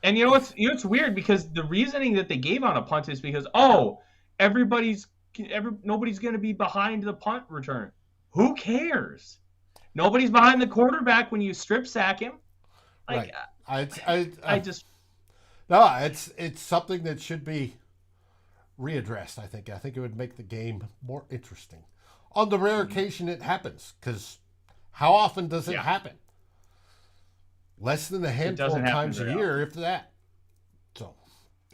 S1: And you know what's weird, because the reasoning that they gave on a punt is because nobody's going to be behind the punt return. Who cares? Nobody's behind the quarterback when you strip sack him.
S2: Right.
S1: It's
S2: something that should be readdressed. I think it would make the game more interesting. On the rare occasion it happens, because how often does it happen? Less than a handful of times a year, if that. So,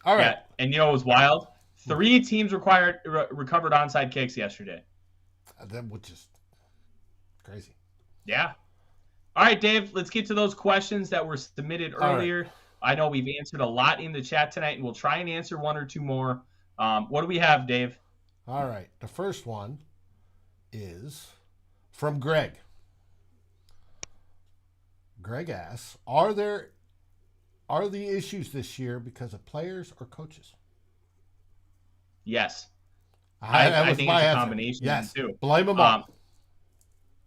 S2: all right.
S1: Yeah. And you know what was wild? 3 teams recovered onside kicks yesterday.
S2: That was just crazy.
S1: Yeah. All right, Dave, let's get to those questions that were submitted earlier. Right. I know we've answered a lot in the chat tonight, and we'll try and answer 1 or 2 more. What do we have, Dave?
S2: All right. The first one is from Greg. Greg asks, are the issues this year because of players or coaches?
S1: Yes. I think it's a combination of the two.
S2: Blame them all.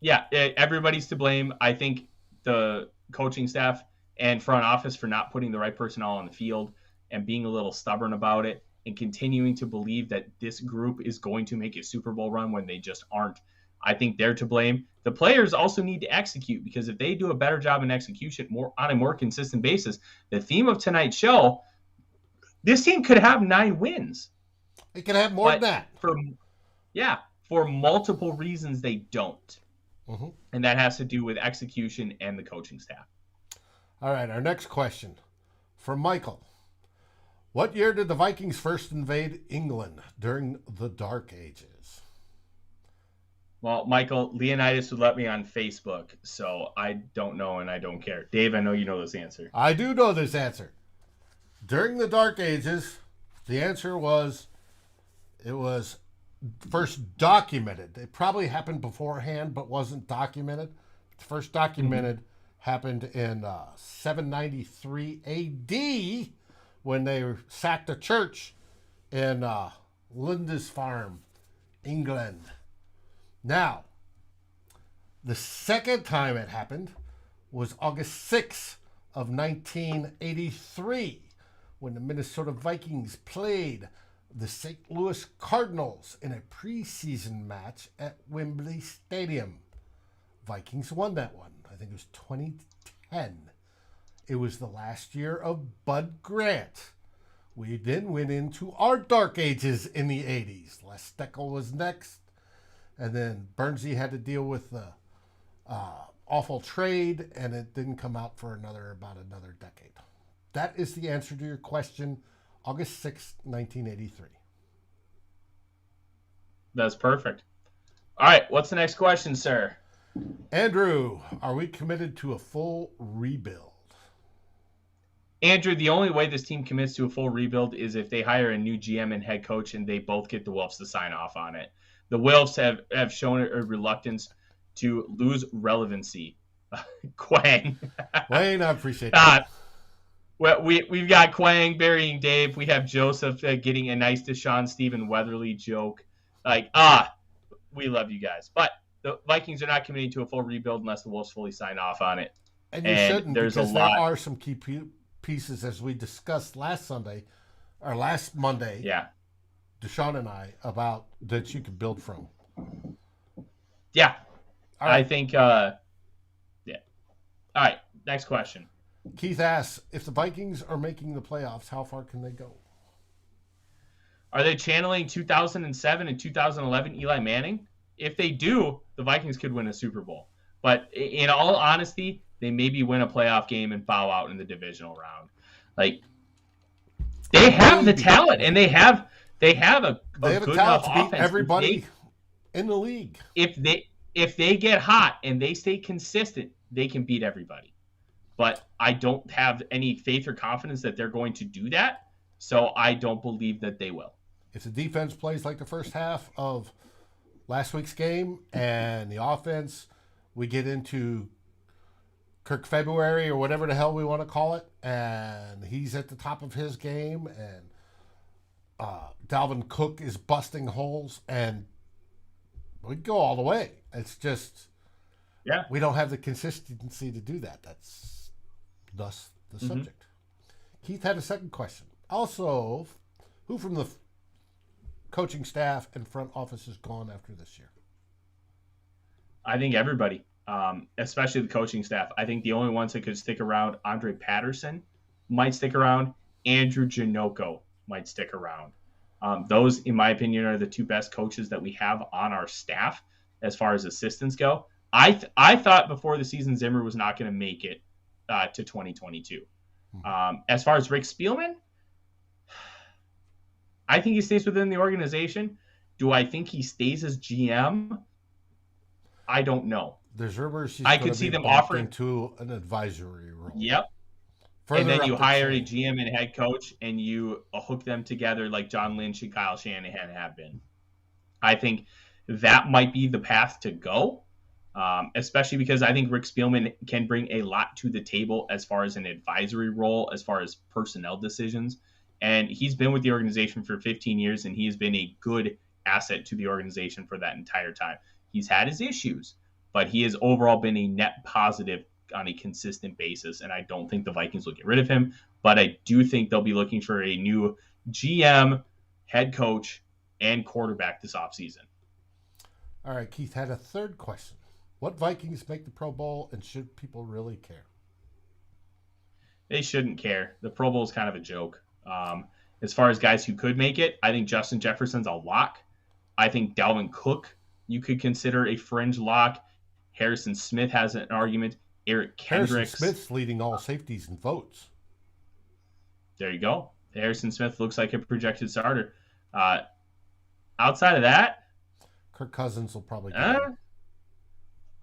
S1: Yeah, everybody's to blame. I think the coaching staff and front office for not putting the right personnel on the field and being a little stubborn about it and continuing to believe that this group is going to make a Super Bowl run when they just aren't. I think they're to blame. The players also need to execute, because if they do a better job in execution on a more consistent basis, the theme of tonight's show, this team could have 9 wins.
S2: It could have more than that.
S1: For multiple reasons they don't.
S2: Mm-hmm.
S1: And that has to do with execution and the coaching staff.
S2: All right, our next question from Michael. What year did the Vikings first invade England during the Dark Ages?
S1: Well, Michael, Leonidas would let me on Facebook, so I don't know and I don't care. Dave, I know you know this answer.
S2: I do know this answer. During the Dark Ages, the answer was, it was first documented. It probably happened beforehand, but wasn't documented. The first documented happened in 793 A.D. when they sacked a church in Lindisfarne, England. Now, the second time it happened was August 6th of 1983, when the Minnesota Vikings played the St. Louis Cardinals in a preseason match at Wembley Stadium. Vikings won that one. I think it was 2010. It was the last year of Bud Grant. We then went into our dark ages in the 80s. Les Steckel was next. And then Bernsey had to deal with the awful trade, and it didn't come out for about another decade. That is the answer to your question, August 6th, 1983.
S1: That's perfect. All right, what's the next question, sir?
S2: Andrew, are we committed to a full rebuild?
S1: Andrew, the only way this team commits to a full rebuild is if they hire a new GM and head coach and they both get the Wolves to sign off on it. The Wolves have shown a reluctance to lose relevancy. Quang.
S2: Wayne, I appreciate that.
S1: Well, we've got Quang burying Dave. We have Joseph getting a nice Deshaun Stephen Weatherly joke. We love you guys. But the Vikings are not committing to a full rebuild unless the Wolves fully sign off on it.
S2: And you shouldn't, because there are some key pieces, as we discussed last Monday.
S1: Yeah.
S2: Deshaun and I, about that you could build from.
S1: Yeah.
S2: All right.
S1: I think, yeah. All right, next question.
S2: Keith asks, if the Vikings are making the playoffs, how far can they go?
S1: Are they channeling 2007 and 2011 Eli Manning? If they do, the Vikings could win a Super Bowl. But in all honesty, they maybe win a playoff game and bow out in the divisional round. They have the talent, and they have a good enough offense
S2: to beat everybody in the league.
S1: If they get hot and they stay consistent, they can beat everybody. But I don't have any faith or confidence that they're going to do that, so I don't believe that they will.
S2: If the defense plays like the first half of last week's game and the offense, we get into Kirk February or whatever the hell we want to call it, and he's at the top of his game, and Dalvin Cook is busting holes, and we go all the way. It's just, we don't have the consistency to do that. That's thus the subject. Keith had a second question. Also, who from the coaching staff and front office is gone after this year?
S1: I think everybody, especially the coaching staff. I think the only ones that could stick around, Andre Patterson might stick around. Andrew Janocko might stick around. Those, in my opinion, are the two best coaches that we have on our staff as far as assistants go. I thought before the season Zimmer was not going to make it to 2022. As far as Rick Spielman, I think he stays within the organization. Do I think he stays as GM? I don't know.
S2: There's rumors
S1: I could see them offering
S2: to an advisory role.
S1: Yep. And then you hire a GM and head coach, and you hook them together like John Lynch and Kyle Shanahan have been. I think that might be the path to go, especially because I think Rick Spielman can bring a lot to the table as far as an advisory role, as far as personnel decisions. And he's been with the organization for 15 years, and he's been a good asset to the organization for that entire time. He's had his issues, but he has overall been a net positive on a consistent basis, and I don't think the Vikings will get rid of him, but I do think they'll be looking for a new GM, head coach, and quarterback this offseason.
S2: All right, Keith had a third question. What Vikings make the Pro Bowl, and should people really care?
S1: They shouldn't care. The Pro Bowl is kind of a joke. As far as guys who could make it, I think Justin Jefferson's a lock. I think Dalvin Cook you could consider a fringe lock. Harrison Smith has an argument. Eric Kendricks.
S2: Harrison Smith's leading all safeties and votes.
S1: There you go. Harrison Smith looks like a projected starter. Outside of that,
S2: Kirk Cousins will probably get him.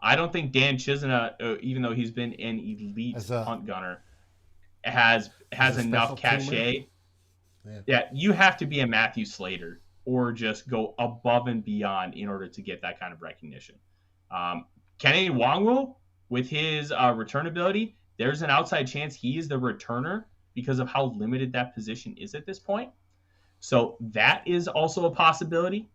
S1: I don't think Dan Chisholm, even though he's been an elite punt gunner, has enough cachet. Yeah, you have to be a Matthew Slater or just go above and beyond in order to get that kind of recognition. Kenny Nwangwu, with his return ability, there's an outside chance he is the returner because of how limited that position is at this point. So that is also a possibility.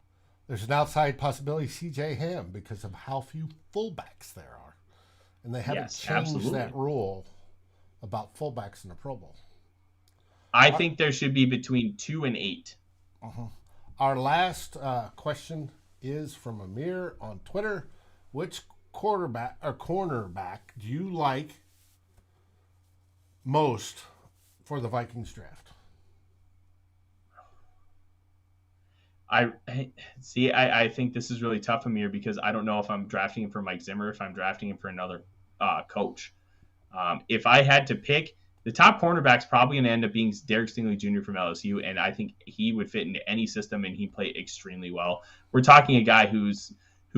S2: There's an outside possibility, C.J. Ham, because of how few fullbacks there are. And they haven't changed that rule about fullbacks in the Pro Bowl.
S1: I think there should be between 2 and 8.
S2: Our last question is from Amir on Twitter. Which quarterback or cornerback do you like most for the Vikings draft?
S1: I think this is really tough, Amir, because I don't know if I'm drafting him for Mike Zimmer, if I'm drafting him for another coach. If I had to pick, the top cornerback's probably going to end up being Derek Stingley Jr. from LSU, and I think he would fit into any system, and he'd play extremely well. We're talking a guy who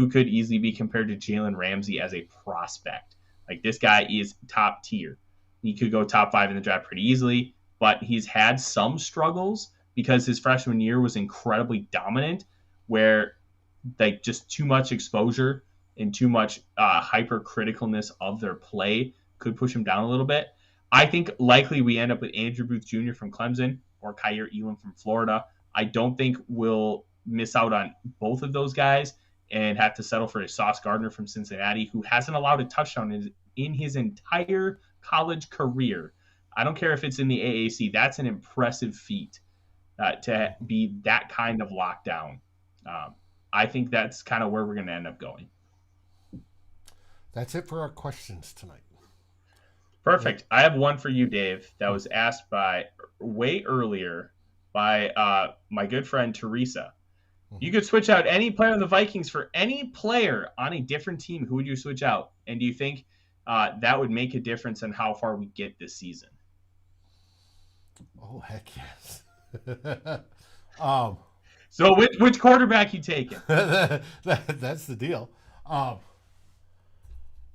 S1: could easily be compared to Jalen Ramsey as a prospect. Like, this guy is top tier. He could go top 5 in the draft pretty easily, but he's had some struggles because his freshman year was incredibly dominant, where like just too much exposure and too much hypercriticalness of their play could push him down a little bit. I think likely we end up with Andrew Booth Jr. from Clemson or Kyer Elam from Florida. I don't think we'll miss out on both of those guys and have to settle for a Sauce Gardner from Cincinnati, who hasn't allowed a touchdown in his entire college career. I don't care if it's in the AAC. That's an impressive feat to be that kind of lockdown. I think that's kind of where we're going to end up going.
S2: That's it for our questions tonight.
S1: Perfect. I have one for you, Dave, that was asked by way earlier by my good friend Teresa. You could switch out any player on the Vikings for any player on a different team. Who would you switch out? And do you think that would make a difference in how far we get this season?
S2: Oh, heck yes.
S1: So which quarterback you taking?
S2: That's the deal.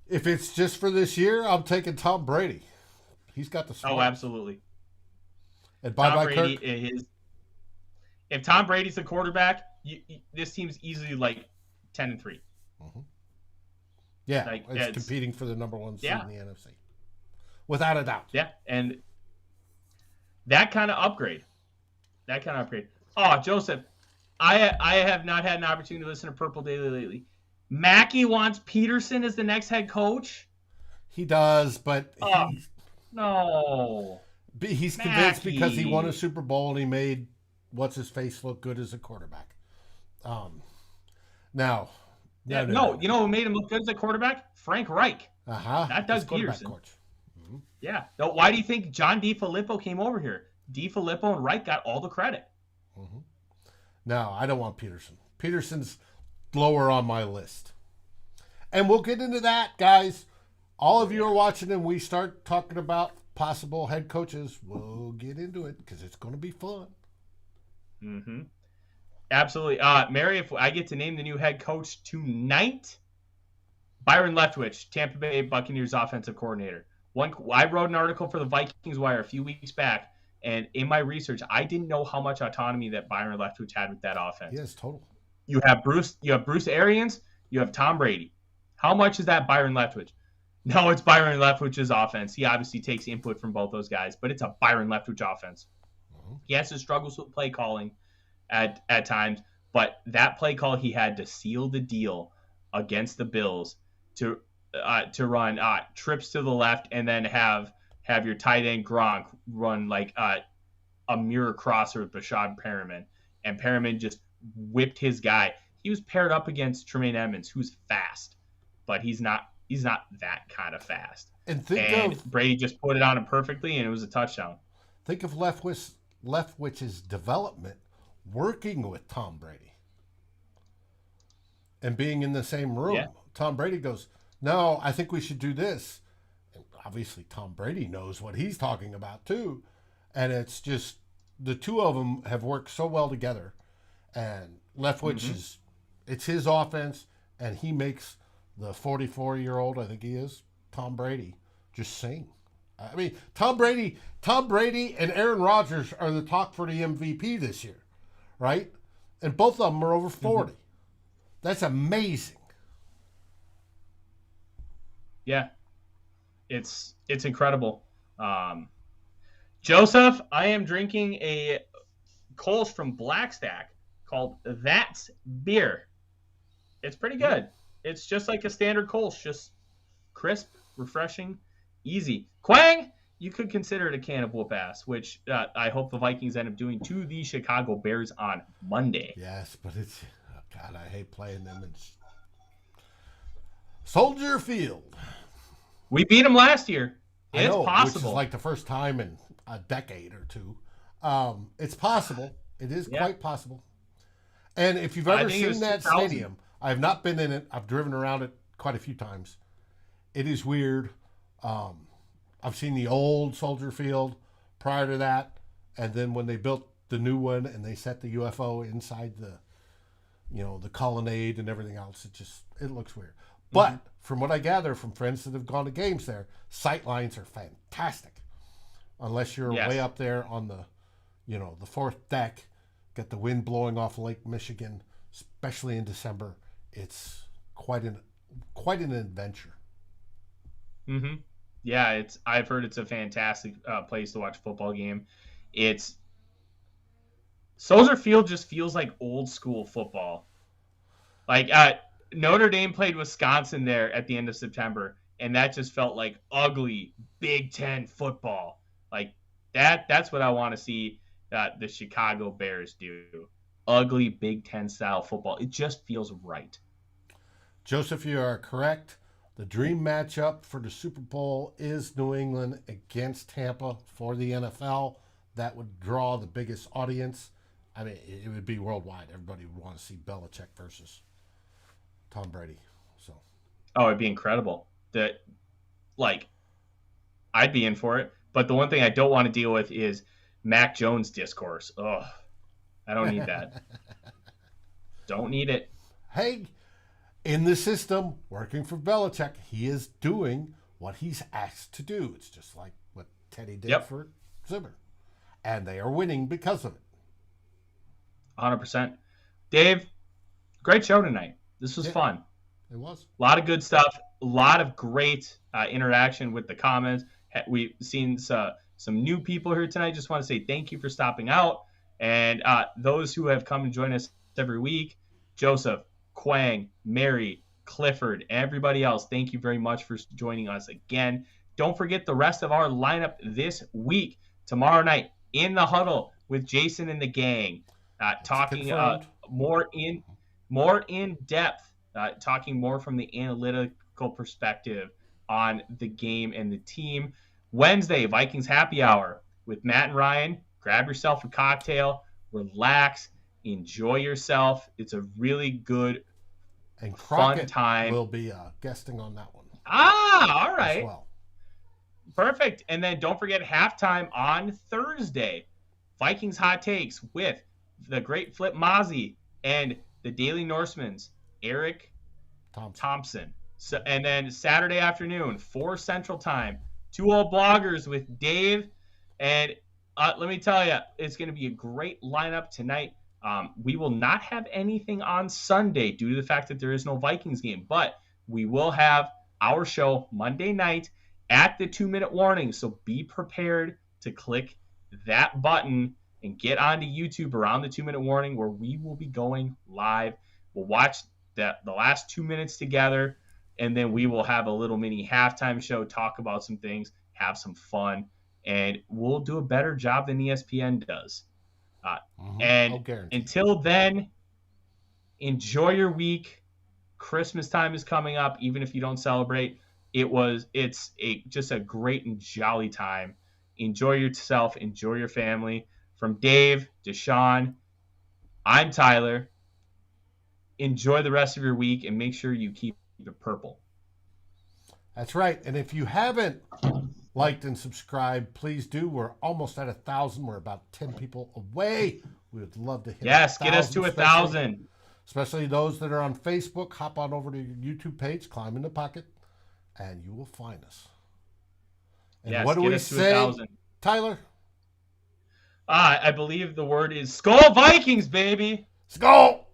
S2: If it's just for this year, I'm taking Tom Brady. He's got the smarts.
S1: Oh, absolutely.
S2: And bye-bye, Kirk.
S1: If Tom Brady's the quarterback, this team's easily like 10-3.
S2: Mm-hmm. Yeah,
S1: like,
S2: it's competing for the number one seed in the NFC. Without a doubt.
S1: Yeah, and that kind of upgrade. Oh, Joseph, I have not had an opportunity to listen to Purple Daily lately. Mackey wants Peterson as the next head coach?
S2: He does, but
S1: no.
S2: He's convinced because he won a Super Bowl and he made what's-his-face look good as a quarterback. No.
S1: You know who made him look good as a quarterback? Frank Reich. Not Doug Peterson. Coach. Mm-hmm. Yeah. Now, why do you think John DeFilippo came over here? DeFilippo and Reich got all the credit.
S2: Mm-hmm. No, I don't want Peterson. Peterson's lower on my list. And we'll get into that, guys. All of you are watching and we start talking about possible head coaches. We'll get into it because it's going to be fun.
S1: Mm-hmm. Absolutely. Mary, if I get to name the new head coach tonight, Byron Leftwich, Tampa Bay Buccaneers offensive coordinator. I wrote an article for the Vikings Wire a few weeks back, and in my research, I didn't know how much autonomy that Byron Leftwich had with that offense.
S2: Yes, total.
S1: You have Bruce Arians, you have Tom Brady. How much is that Byron Leftwich? No, it's Byron Leftwich's offense. He obviously takes input from both those guys, but it's a Byron Leftwich offense. Mm-hmm. He has his struggles with play calling at times, But that play call, he had to seal the deal against the Bills to run trips to the left and then have your tight end Gronk run like a mirror crosser with Bashad Perriman, and Perriman just whipped his guy. He was paired up against Tremaine Edmonds, who's fast, but he's not that kind of fast.
S2: And
S1: Brady just put it on him perfectly, and it was a touchdown.
S2: Think of Leftwich's development working with Tom Brady and being in the same room. Yeah. Tom Brady goes, "No, I think we should do this." And obviously, Tom Brady knows what he's talking about too. And it's just the two of them have worked so well together. And Leftwich it's his offense, and he makes the 44-year-old, I think he is, Tom Brady, just sing. I mean, Tom Brady and Aaron Rodgers are the talk for the MVP this year, right? And both of them are over 40. That's amazing.
S1: Yeah, it's incredible. Joseph, I am drinking a Kolsch from Blackstack called That's Beer. It's pretty good. It's just like a standard Kolsch, just crisp, refreshing, easy. Quang, you could consider it a can of whoop ass, which I hope the Vikings end up doing to the Chicago Bears on Monday.
S2: Yes, but it's, God, I hate playing them in Soldier Field.
S1: We beat them last year.
S2: It's
S1: possible.
S2: Which is like the first time in a decade or two. It's possible. It is quite possible. And if you've ever seen that stadium, I have not been in it. I've driven around it quite a few times. It is weird. I've seen the old Soldier Field prior to that, and then when they built the new one and they set the UFO inside the colonnade and everything else, it looks weird. But from what I gather from friends that have gone to games there, sight lines are fantastic. Unless you're way up there on the fourth deck, get the wind blowing off Lake Michigan, especially in December. It's quite an adventure.
S1: Mm-hmm. Yeah, I've heard it's a fantastic place to watch a football game. Soldier Field just feels like old school football. Like Notre Dame played Wisconsin there at the end of September, and that just felt like ugly Big Ten football. Like that's what I want to see the Chicago Bears do. Ugly Big Ten style football. It just feels right.
S2: Joseph, you are correct. The dream matchup for the Super Bowl is New England against Tampa for the NFL. That would draw the biggest audience. I mean, it would be worldwide. Everybody would want to see Belichick versus Tom Brady. So,
S1: it'd be incredible. I'd be in for it. But the one thing I don't want to deal with is Mac Jones discourse. Ugh, I don't need that. Don't need it.
S2: Hey, in the system, working for Belichick, he is doing what he's asked to do. It's just like what Teddy did for Zimmer. And they are winning because of it.
S1: 100%. Dave, great show tonight. This was fun.
S2: It was.
S1: A lot of good stuff. A lot of great interaction with the comments. We've seen some new people here tonight. Just want to say thank you for stopping out. And those who have come and joined us every week, Joseph, Quang, Mary, Clifford, everybody else, thank you very much for joining us again. Don't forget the rest of our lineup this week. Tomorrow night, In the Huddle with Jason and the gang, talking more in depth, talking more from the analytical perspective on the game and the team. Wednesday, Vikings Happy Hour with Matt and Ryan. Grab yourself a cocktail, relax, enjoy yourself. It's a really good,
S2: and
S1: fun time.
S2: Will be guesting on that one.
S1: All right.
S2: As well.
S1: Perfect. And then don't forget halftime on Thursday. Vikings Hot Takes with the great Flip Mozzie and the Daily Norseman's Eric Thompson. So, and then Saturday afternoon, 4 Central Time, 2 Old Bloggers with Dave. And let me tell you, it's going to be a great lineup tonight. We will not have anything on Sunday due to the fact that there is no Vikings game, but we will have our show Monday night at the 2-minute warning. So be prepared to click that button and get onto YouTube around the 2-minute warning where we will be going live. We'll watch the last 2 minutes together, and then we will have a little mini halftime show, talk about some things, have some fun, and we'll do a better job than ESPN does. And until then, enjoy your week. Christmas time is coming up, even if you don't celebrate. It's just a great and jolly time. Enjoy yourself, enjoy your family. From Dave, Deshaun, I'm Tyler. Enjoy the rest of your week and make sure you keep it purple.
S2: That's right. And if you haven't liked and subscribed, please do. We're almost at 1,000. We're about 10 people away. We would love to hit
S1: 1,000. Get us to 1,000.
S2: Especially those that are on Facebook. Hop on over to your YouTube page, Climb in the Pocket, and you will find us. And what do we say, Tyler?
S1: I believe the word is Skol Vikings, baby.
S2: Skol!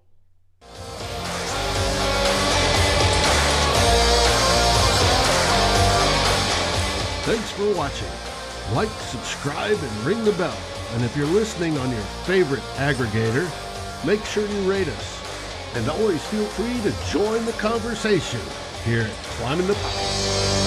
S3: Thanks for watching. Like, subscribe, and ring the bell. And if you're listening on your favorite aggregator, make sure you rate us. And always feel free to join the conversation here at Climbing the Pocket.